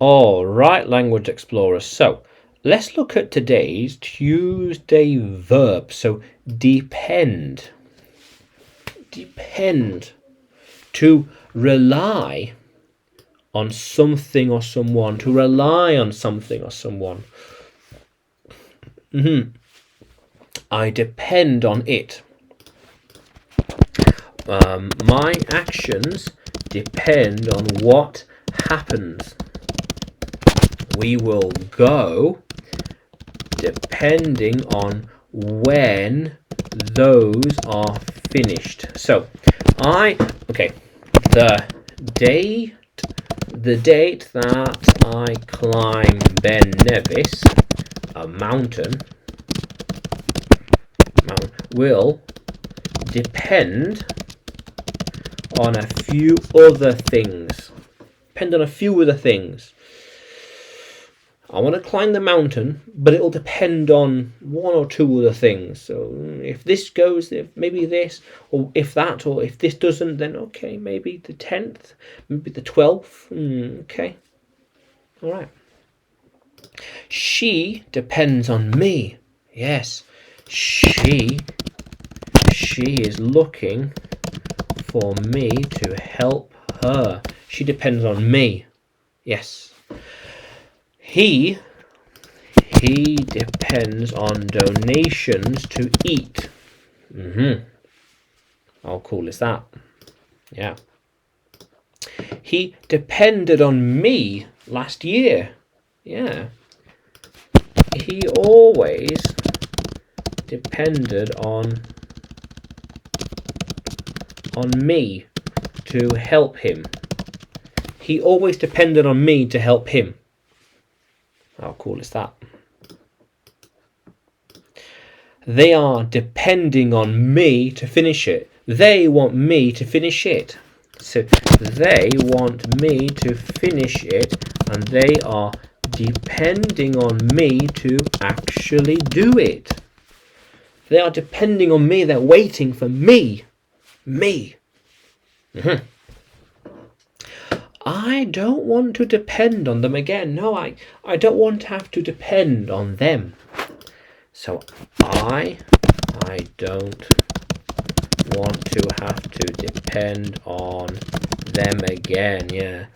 All right, language explorers. So let's look at today's Tuesday verb. So depend. Depend. To rely on something or someone. To rely on something or someone. I depend on it. My actions depend on what happens. We will go depending on when those are finished. So the date that I climb Ben Nevis, a mountain, will depend on a few other things. I want to climb the mountain, but it'll depend on one or two other things. So if this goes, maybe this, or if that, or if this doesn't, then okay, maybe the 10th, maybe the 12th. Okay. All right. She depends on me. Yes. She is looking for me to help her. She depends on me. Yes. He depends on donations to eat. How cool is that? Yeah. He depended on me last year. Yeah. He always depended on me to help him. He always depended on me to help him. How cool is that? They are depending on me to finish it. They want me to finish it. So they want me to finish it, and they are depending on me to actually do it. They are depending on me. They're waiting for me. Me. I don't want to depend on them again. No, I don't want to have to depend on them. So I don't want to have to depend on them again. Yeah.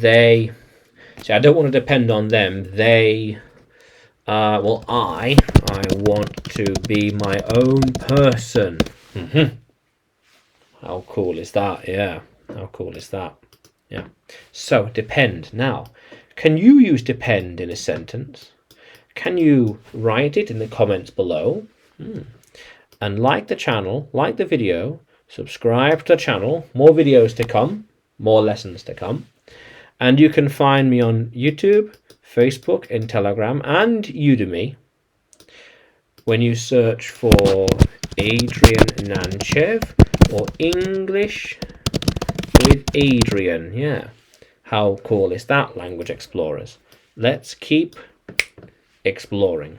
I don't want to depend on them. I want to be my own person. How cool is that? Yeah. How cool is that? Yeah. So depend. Now, can you use depend in a sentence? Can you write it in the comments below? And like the channel, like the video, subscribe to the channel. More videos to come, more lessons to come. And you can find me on YouTube, Facebook, and Telegram, and Udemy when you search for Adrian Nanchev or English with Adrian. Yeah. How cool is that, language explorers? Let's keep exploring.